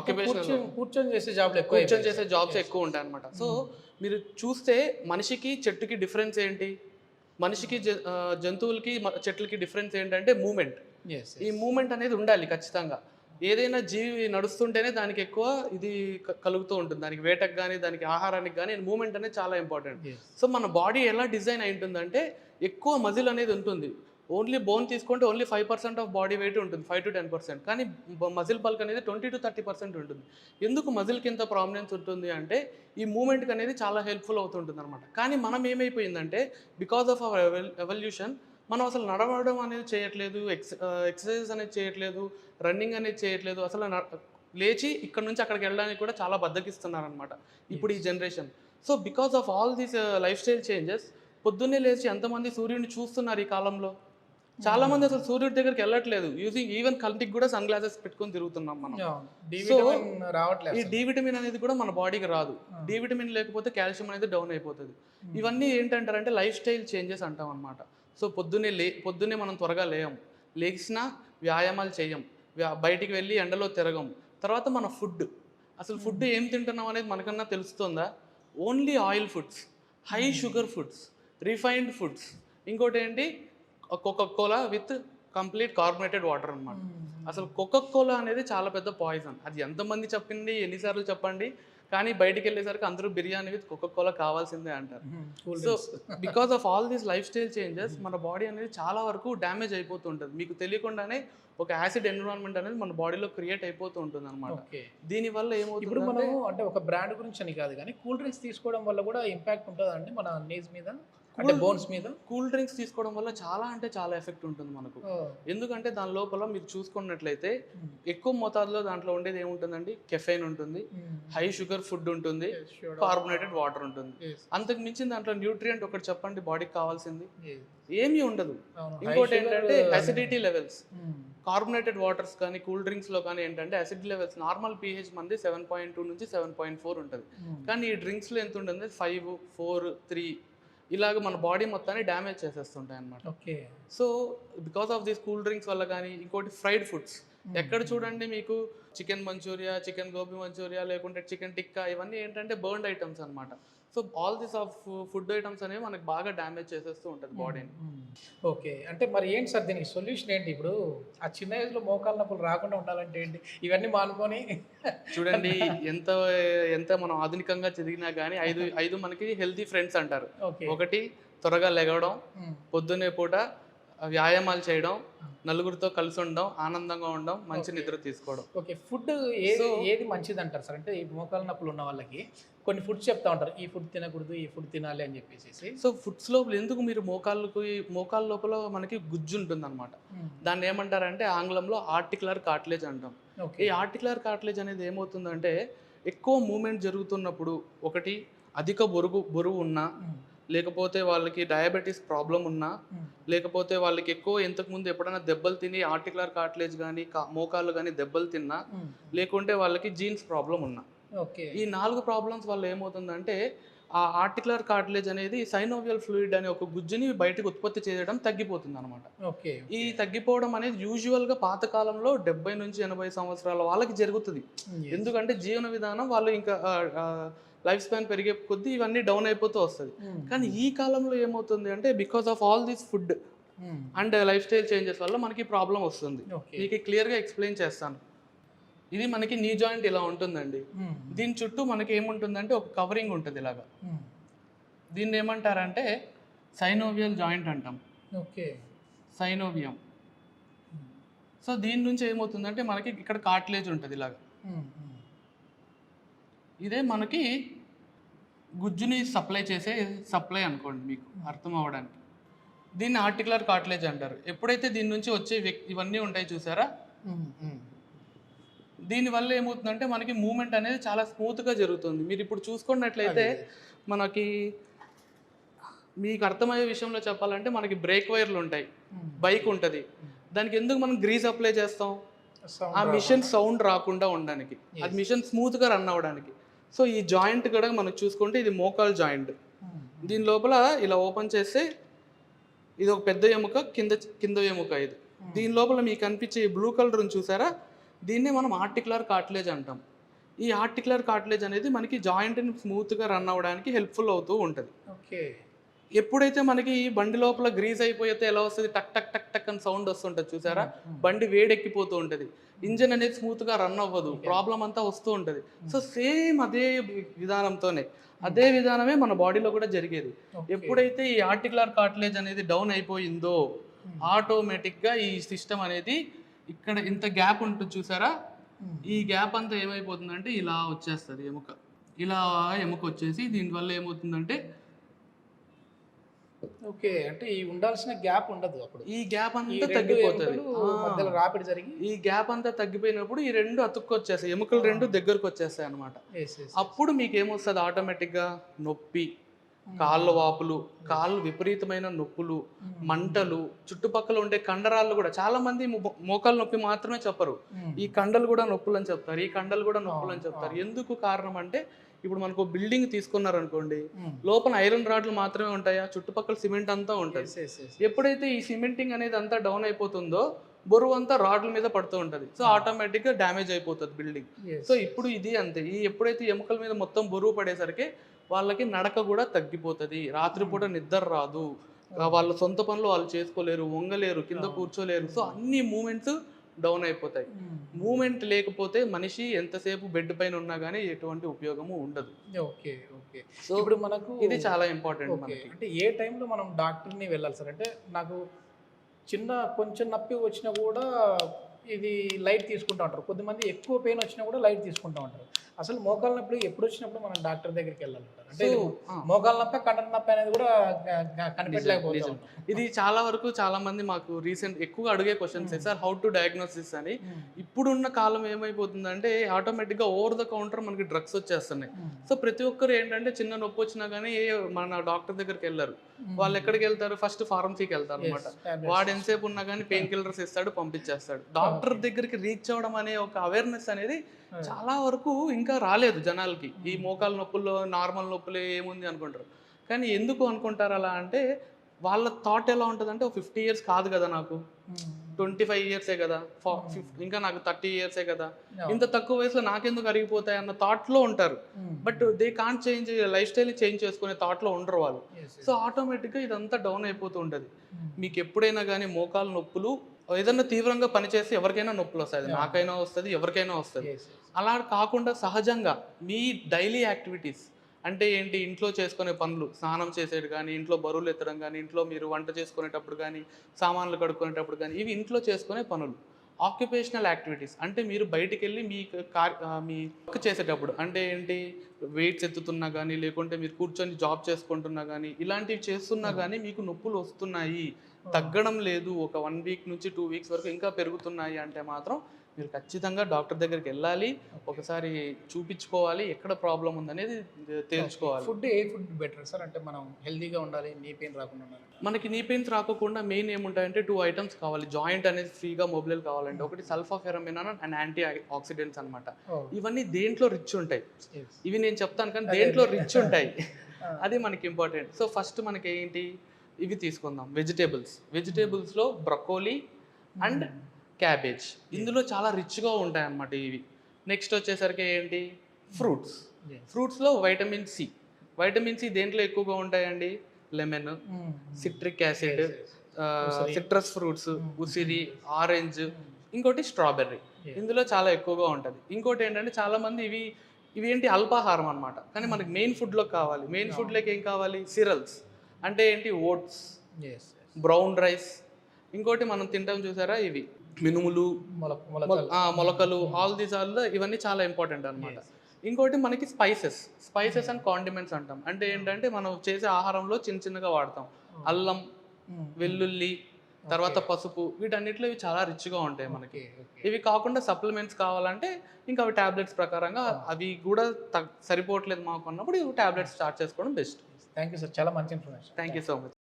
Occupational కూర్చొని చేసే జాబ్లు ఎక్కువ కూర్చొని చేసే జాబ్స్ ఎక్కువ ఉంటాయి అనమాట. సో మీరు చూస్తే మనిషికి చెట్టుకి డిఫరెన్స్ ఏంటి, మనిషికి జంతువులకి చెట్లకి డిఫరెన్స్ ఏంటంటే మూమెంట్. ఈ మూమెంట్ అనేది ఉండాలి ఖచ్చితంగా. ఏదైనా జీవి నడుస్తుంటేనే దానికి ఎక్కువ ఇది కలుగుతూ ఉంటుంది, దానికి వేటకు కానీ దానికి ఆహారానికి కానీ మూమెంట్ అనేది చాలా ఇంపార్టెంట్. సో మన బాడీ ఎలా డిజైన్ అయి ఉంటుందంటే ఎక్కువ మజిల్ అనేది ఉంటుంది. ఓన్లీ బోన్ తీసుకుంటే ఓన్లీ 5% ఆఫ్ బాడీ వెయిట్ ఉంటుంది, 5 to 10%. కానీ మజిల్ బల్క్ అనేది 20 to 30% ఉంటుంది. ఎందుకు మజిల్కి ఎంత ప్రామినెన్స్ ఉంటుంది అంటే ఈ మూమెంట్కి అనేది చాలా హెల్ప్ఫుల్ అవుతుంటుంది అనమాట. కానీ మనం ఏమైపోయిందంటే బికాస్ ఆఫ్ అవర్ ఎవల్యూషన్ మనం అసలు నడవడం అనేది చేయట్లేదు, ఎక్సర్సైజెస్ అనేది చేయట్లేదు, రన్నింగ్ అనేది చేయట్లేదు. అసలు లేచి ఇక్కడ నుంచి అక్కడికి వెళ్ళడానికి కూడా చాలా బద్దకిస్తున్నారు అనమాట ఇప్పుడు ఈ generation. So because of all these life style changes పొద్దున్నే లేచి ఎంతమంది సూర్యుడిని చూస్తున్నారు ఈ కాలంలో. చాలా మంది అసలు సూర్యుడి దగ్గరికి వెళ్ళట్లేదు, యూజింగ్ ఈవెన్ కంటికి కూడా సన్ గ్లాసెస్ పెట్టుకొని తిరుగుతున్నాం మనం. సో ఈ డి విటమిన్ అనేది కూడా మన బాడీకి రాదు. డి విటమిన్ లేకపోతే కాల్షియం అనేది డౌన్ అయిపోతుంది. ఇవన్నీ ఏంటంటారంటే లైఫ్ స్టైల్ చేంజెస్ అంటాం అనమాట. సో పొద్దున్నే మనం త్వరగా లేచినా వ్యాయామాలు చేయం, బయటికి వెళ్ళి ఎండలో తిరగం. తర్వాత మన ఫుడ్, అసలు ఫుడ్ ఏం తింటున్నాం అనేది మనకన్నా తెలుస్తుందా? Only oil foods, high sugar foods, refined foods. ఇంకోటి ఏంటి, cola with complete carbonated water అనమాట. అసలు కోలా అనేది చాలా పెద్ద పాయిజన్. అది ఎంతమంది చెప్పింది, ఎన్నిసార్లు చెప్పండి, కానీ బయటికి వెళ్ళేసరికి అందరూ బిర్యానీ విత్ కోలా కావాల్సిందే అంటారు. So because of all these life style changes మన బాడీ అనేది చాలా వరకు డ్యామేజ్ అయిపోతూ ఉంటుంది. మీకు తెలియకుండానే ఒక యాసిడ్ ఎన్విరాన్మెంట్ అనేది మన బాడీలో క్రియేట్ అయిపోతూ ఉంటుంది అనమాట. దీనివల్ల ఏమవుతుంది, ఇప్పుడు మనం అంటే ఒక బ్రాండ్ గురించి అని కాదు కానీ కూల్ డ్రింక్స్ తీసుకోవడం వల్ల కూడా ఇంపాక్ట్ ఉంటుందండి మన నీస్ మీద, అంటే బోన్స్ మీద. కూల్ డ్రింక్స్ తీసుకోవడం వల్ల చాలా అంటే చాలా ఎఫెక్ట్ ఉంటుంది మనకు. ఎందుకంటే దాని లోపల మీరు చూసుకున్నట్లయితే ఎక్కువ మోతాదులో దాంట్లో ఉండేది ఏముంటుందండి, కెఫైన్ ఉంటుంది, హై షుగర్ ఫుడ్ ఉంటుంది, కార్బోనేటెడ్ వాటర్ ఉంటుంది. అంతకు మించిన దాంట్లో న్యూట్రియంట్ ఒకటి చెప్పండి బాడీకి కావాల్సింది ఏమీ ఉండదు. ఇంకోటి ఏంటంటే అసిడిటీ లెవెల్స్. కార్బోనేటెడ్ వాటర్స్ కానీ కూల్ డ్రింక్స్లో కానీ ఏంటంటే అసిడిటీ లెవెల్స్ నార్మల్ pH మంది 7.2 నుంచి 7.4 ఉంటుంది. కానీ ఈ డ్రింక్స్లో ఎంత ఉంటుంది, 5, 4, 3 ఇలాగ మన బాడీ మొత్తాన్ని డ్యామేజ్ చేసేస్తుంటాయి అనమాట. So because of these cool drinks వల్ల కానీ, ఇంకోటి ఫ్రైడ్ ఫుడ్స్. ఎక్కడ చూడండి మీకు chicken manchuria, chicken gobi manchuria, లేకుంటే చికెన్ టిక్కా, ఇవన్నీ ఏంటంటే బర్న్డ్ ఐటమ్స్ అనమాట. So all this of food items అనేవి మనకు బాగా డ్యామేజ్ చేసేస్తూ ఉంటుంది బాడీని. ఓకే, అంటే మరి ఏంటి సార్ దీనికి సొల్యూషన్ ఏంటి? ఇప్పుడు ఆ చిన్న ఏజ్లో మోకాళ్ళ నొప్పులు రాకుండా ఉండాలంటే ఏంటి? ఇవన్నీ మానుకొని చూడండి, ఎంత మనం ఆధునికంగా చదివినా కానీ ఐదు మనకి హెల్తీ ఫ్రెండ్స్ అంటారు. ఒకటి త్వరగా లెగవడం, పొద్దున్నే పూట వ్యాయామాలు చేయడం, నలుగురితో కలిసి ఉండడం, ఆనందంగా ఉండడం, మంచి నిద్ర తీసుకోవడం. ఓకే, ఫుడ్ ఏది మంచిది అంటారు సార్? అంటే ఈ మోకాళ్ళ నొప్పులు ఉన్న వాళ్ళకి కొన్ని ఫుడ్స్ చెప్తా ఉంటారు, ఈ ఫుడ్ తినకూడదు, ఈ ఫుడ్ తినాలి అని చెప్పేసి. సో ఫుడ్స్ లోపల ఎందుకు మీరు మోకాళ్ళ లోపల మనకి గుజ్జు ఉంటుంది అనమాట. దాన్ని ఏమంటారంటే ఆంగ్లంలో ఆర్టికులర్ కార్టిలేజ్ అంటాం. ఈ ఆర్టికులర్ కార్టిలేజ్ అనేది ఏమవుతుందంటే ఎక్కువ మూమెంట్ జరుగుతున్నప్పుడు, ఒకటి అధిక బరువు ఉన్నా, లేకపోతే వాళ్ళకి డయాబెటీస్ ప్రాబ్లం ఉన్నా, లేకపోతే వాళ్ళకి ఎక్కువ ఇంతకుముందు ఎప్పుడైనా దెబ్బలు తిని ఆర్టికులర్ కార్టిలేజ్ కానీ మోకాళ్ళు కానీ దెబ్బలు తిన్నా, లేకుంటే వాళ్ళకి జీన్స్ ప్రాబ్లం ఉన్నా, ఈ 4 ప్రాబ్లమ్స్ వల్ల ఏమవుతుందంటే ఆ ఆర్టికులర్ కార్టిలేజ్ అనేది సైనోవియల్ ఫ్లూయిడ్ అనే ఒక గుజ్జుని బయటకు ఉత్పత్తి చేయడం తగ్గిపోతుంది అనమాట. ఈ తగ్గిపోవడం అనేది యూజువల్గా పాతకాలంలో 70 నుంచి 80 సంవత్సరాల వాళ్ళకి జరుగుతుంది. ఎందుకంటే జీవన విధానం వాళ్ళు ఇంకా లైఫ్ స్పాన్ పెరిగే కొద్దీ ఇవన్నీ డౌన్ అయిపోతూ వస్తుంది. కానీ ఈ కాలంలో ఏమవుతుంది అంటే because of all this food and life style changes వల్ల మనకి ప్రాబ్లం వస్తుంది. మీకు క్లియర్గా ఎక్స్ప్లెయిన్ చేస్తాను. ఇది మనకి నీ జాయింట్ ఇలా ఉంటుందండి. దీని చుట్టూ మనకి ఏముంటుందంటే ఒక కవరింగ్ ఉంటుంది ఇలాగా. దీన్ని ఏమంటారంటే సైనోవియల్ జాయింట్ అంటాం. సైనోవియం. సో దీని నుంచి ఏమవుతుందంటే మనకి ఇక్కడ కార్టిలేజ్ ఉంటుంది ఇలాగా. ఇదే మనకి గుజ్జుని సప్లై చేసే సప్లై అనుకోండి, మీకు అర్థం అవ్వడానికి. దీన్ని ఆర్టికులర్ కార్టిలేజ్ అంటారు. ఎప్పుడైతే దీని నుంచి వచ్చే ఇవన్నీ ఉంటాయి చూసారా, దీనివల్ల ఏమవుతుందంటే మనకి మూమెంట్ అనేది చాలా స్మూత్గా జరుగుతుంది. మీరు ఇప్పుడు చూసుకున్నట్లయితే మనకి మీకు అర్థమయ్యే విషయంలో చెప్పాలంటే మనకి బ్రేక్ వైర్లు ఉంటాయి, బైక్ ఉంటుంది, దానికి ఎందుకు మనం గ్రీస్ అప్లై చేస్తాం? ఆ మిషన్ సౌండ్ రాకుండా ఉండడానికి, అది మిషన్ స్మూత్గా రన్ అవ్వడానికి. సో ఈ జాయింట్ కూడా మనకు చూసుకుంటే ఇది మోకాల్ జాయింట్. దీని లోపల ఇలా ఓపెన్ చేస్తే ఇది ఒక పెద్ద ఎముక, కింద ఎముక. ఇది దీని లోపల మీకు కనిపించే బ్లూ కలర్ చూసారా, దీన్నే మనం ఆర్టికులర్ కార్టిలేజ్ అంటాం. ఈ ఆర్టికులర్ కార్టిలేజ్ అనేది మనకి జాయింట్ని స్మూత్గా రన్ అవ్వడానికి హెల్ప్ఫుల్ అవుతూ ఉంటుంది. ఓకే. ఎప్పుడైతే మనకి బండి లోపల గ్రీజ్ అయిపోతే ఎలా వస్తుంది, టక్ టక్ టక్ టక్ అని సౌండ్ వస్తుంటుంది చూసారా, బండి వేడెక్కిపోతూ ఉంటుంది, ఇంజన్ అనేది స్మూత్గా రన్ అవ్వదు, ప్రాబ్లం అంతా వస్తూ ఉంటుంది. సో సేమ్ అదే విధానంతోనే అదే విధానమే మన బాడీలో కూడా జరిగేది. ఎప్పుడైతే ఈ ఆర్టికులర్ కార్టిలేజ్ అనేది డౌన్ అయిపోయిందో ఆటోమేటిక్గా ఈ సిస్టమ్ అనేది ఇక్కడ ఇంత గ్యాప్ ఉంటుంది చూసారా, ఈ గ్యాప్ అంతా ఏమైపోతుందంటే ఇలా వచ్చేస్తుంది ఎముక, ఇలా ఎముక వచ్చేసి దీనివల్ల ఏమవుతుందంటే ఓకే. అంటే ఈ ఉండాల్సిన గ్యాప్ ఉండదు అప్పుడు. ఈ గ్యాప్ అంతా తగ్గిపోతుంది. మధ్యలో రాపిడి జరిగి ఈ గ్యాప్ అంతా తగ్గిపోయినప్పుడు ఈ రెండు అతుక్కొచ్చేస్తాయి, ఎముకలు రెండు దగ్గరకు వచ్చేస్తాయి అనమాట. అప్పుడు మీకు ఏమొస్తుంది, ఆటోమేటిక్గా నొప్పి, కాళ్ళ వాపులు, కాళ్ళు విపరీతమైన నొప్పులు, మంటలు, చుట్టుపక్కల ఉండే కండరాలు కూడా చాలా మంది మోకాలు నొప్పి మాత్రమే చెప్పరు, ఈ కండలు కూడా నొప్పులు అని చెప్తారు, ఈ కండలు కూడా నొప్పులు అని చెప్తారు. ఎందుకు కారణం అంటే ఇప్పుడు మనకు బిల్డింగ్ తీసుకున్నారు అనుకోండి, లోపల ఐరన్ రాడ్లు మాత్రమే ఉంటాయా, చుట్టుపక్కల సిమెంట్ అంతా ఉంటుంది. ఎప్పుడైతే ఈ సిమెంటింగ్ అనేది అంతా డౌన్ అయిపోతుందో బరువు అంతా రాడ్ల మీద పడుతూ ఉంటుంది. సో ఆటోమేటిక్గా డ్యామేజ్ అయిపోతుంది బిల్డింగ్. సో ఇప్పుడు ఇది అంతే, ఈ ఎప్పుడైతే ఎముకల మీద మొత్తం బరువు పడేసరికి వాళ్ళకి నడక కూడా తగ్గిపోతుంది, రాత్రిపూట నిద్ర రాదు, వాళ్ళ సొంత పనులు వాళ్ళు చేసుకోలేరు, వంగలేరు, కింద కూర్చోలేరు. సో అన్ని మూమెంట్స్ డౌన్ అయిపోతాయి. మూమెంట్ లేకపోతే మనిషి ఎంతసేపు బెడ్ పైన ఉన్నా కానీ ఎటువంటి ఉపయోగము ఉండదు. Okay okay. సో ఇప్పుడు మనకు ఇది చాలా ఇంపార్టెంట్. అంటే ఏ టైంలో మనం డాక్టర్ని వెళ్ళాలి సార్? అంటే నాకు కొంచెం నొప్పి వచ్చినా కూడా ఇది లైట్ తీసుకుంటూ ఉంటారు, కొద్దిమంది ఎక్కువ పెయిన్ వచ్చినా కూడా లైట్ తీసుకుంటూ ఉంటారు. అసలు మోకాలు నొప్పి ఎప్పుడు వచ్చినప్పుడు మనం డాక్టర్ దగ్గరికి వెళ్ళాలంటారు? అంటే మోకాలు నొప్పి కండర నొప్పి అనేది కూడా కనిపెట్టలేకపోతుంది. ఇది చాలా వరకు చాలా మంది మాకు రీసెంట్ ఎక్కువగా అడిగే questions sir, how to diagnosis అని. ఇప్పుడున్న కాలం ఏమైపోతుందంటే ఆటోమేటిక్గా ఓవర్ ద కౌంటర్ మనకి డ్రగ్స్ వచ్చేస్తున్నాయి. సో ప్రతి ఒక్కరు ఏంటంటే చిన్న నొప్పి వచ్చినా కానీ మన డాక్టర్ దగ్గరికి వెళ్ళారు, వాళ్ళు ఎక్కడికి వెళ్తారు, ఫస్ట్ ఫార్మసీకి వెళ్తారు అనమాట. వాడు ఎంతసేపు ఉన్నా కానీ పెయిన్ కిల్లర్స్ ఇస్తాడు, పంపించేస్తాడు. డాక్టర్ దగ్గరికి రీచ్ అవ్వడం అనే ఒక అవేర్నెస్ అనేది చాలా వరకు ఇంకా రాలేదు జనాలకి. ఈ మోకాల నొప్పుల్లో నార్మల్ నొప్పులు ఏముంది అనుకుంటారు, కానీ ఎందుకు అనుకుంటారు అలా అంటే వాళ్ళ థాట్ ఎలా ఉంటుంది అంటే 50 years కాదు కదా, నాకు 25 years కదా, ఇంకా నాకు 30 years కదా, ఇంత తక్కువ వయసులో నాకెందుకు అరిగిపోతాయి అన్న థాట్లో ఉంటారు. But they can't change, life style change చేసుకునే థాట్లో ఉండరు వాళ్ళు. సో ఆటోమేటిక్గా ఇదంతా డౌన్ అయిపోతూ ఉంటుంది. మీకు ఎప్పుడైనా కానీ మోకాలు నొప్పులు ఏదన్నా తీవ్రంగా పనిచేస్తే ఎవరికైనా నొప్పులు వస్తాయి, నాకైనా వస్తుంది, ఎవరికైనా వస్తుంది. అలా కాకుండా సహజంగా మీ డైలీ యాక్టివిటీస్ అంటే ఏంటి, ఇంట్లో చేసుకునే పనులు, స్నానం చేసేది కానీ, ఇంట్లో బరువులు ఎత్తడం కానీ, ఇంట్లో మీరు వంట చేసుకునేటప్పుడు కానీ, సామాన్లు కడుక్కునేటప్పుడు కానీ, ఇవి ఇంట్లో చేసుకునే పనులు. ఆక్యుపేషనల్ యాక్టివిటీస్ అంటే మీరు బయటికి వెళ్ళి మీ వర్క్ చేసేటప్పుడు అంటే ఏంటి, వెయిట్స్ ఎత్తుతున్నా కానీ, లేకుంటే మీరు కూర్చొని జాబ్ చేసుకుంటున్నా కానీ, ఇలాంటివి చేస్తున్నా కానీ మీకు నొప్పులు వస్తున్నాయి, తగ్గడం లేదు, ఒక 1 week నుంచి 2 weeks వరకు ఇంకా పెరుగుతున్నాయి అంటే మాత్రం మీరు ఖచ్చితంగా డాక్టర్ దగ్గరికి వెళ్ళాలి, ఒకసారి చూపించుకోవాలి, ఎక్కడ ప్రాబ్లం ఉందనేది తేల్చుకోవాలి. ఏ ఫుడ్ బెటర్ సార్? అంటే మనం హెల్తీగా ఉండాలి, నీ పెయిన్ రాకుండా ఉండాలి. మనకి నీ పెయిన్స్ రాకుండా మెయిన్ ఏముంటాయంటే 2 items కావాలి, జాయింట్ అనేది ఫ్రీగా మొబైల్ కావాలంటే. ఒకటి సల్ఫాఫెరమిన్ అండ్ యాంటీ ఆక్సిడెంట్స్ అనమాట. ఇవన్నీ దేంట్లో రిచ్ ఉంటాయి, ఇవి నేను చెప్తాను కానీ దేంట్లో రిచ్ ఉంటాయి అది మనకి ఇంపార్టెంట్. సో ఫస్ట్ మనకి ఏంటి, ఇవి తీసుకుందాం. వెజిటేబుల్స్లో బ్రొకోలీ అండ్ క్యాబేజ్, ఇందులో చాలా రిచ్గా ఉంటాయి అన్నమాట ఇవి. నెక్స్ట్ వచ్చేసరికి ఏంటి, ఫ్రూట్స్లో వైటమిన్ సి దేంట్లో ఎక్కువగా ఉంటాయండి, lemon, citric acid, citrus fruits, ఉసిరి, ఆరెంజ్, ఇంకోటి స్ట్రాబెర్రీ, ఇందులో చాలా ఎక్కువగా ఉంటుంది. ఇంకోటి ఏంటంటే చాలామంది ఇవి ఏంటి అల్పాహారం అనమాట, కానీ మనకి మెయిన్ ఫుడ్లో కావాలి. మెయిన్ ఫుడ్లోకి ఏం కావాలి, సిరల్స్ అంటే ఏంటి, ఓట్స్, బ్రౌన్ రైస్. ఇంకోటి మనం తింటాం చూసారా, ఇవి మినుములు, మొలకలు, ఆల్ ఇవన్నీ చాలా ఇంపార్టెంట్ అనమాట. ఇంకోటి మనకి స్పైసెస్ అండ్ కాండిమెంట్స్ అంటాం. అంటే ఏంటంటే మనం చేసే ఆహారంలో చిన్నగా వాడతాం. అల్లం, వెల్లుల్లి, తర్వాత పసుపు, వీటన్నిటిలో ఇవి చాలా రిచ్గా ఉంటాయి మనకి. ఇవి కాకుండా సప్లిమెంట్స్ కావాలంటే ఇంకా అవి టాబ్లెట్స్ ప్రకారంగా, అవి కూడా సరిపోవట్లేదు మాకు అన్నప్పుడు టాబ్లెట్స్ స్టార్ట్ చేసుకోవడం బెస్ట్. థ్యాంక్ యూ సార్, చాలా మంచి information. Thank you so much.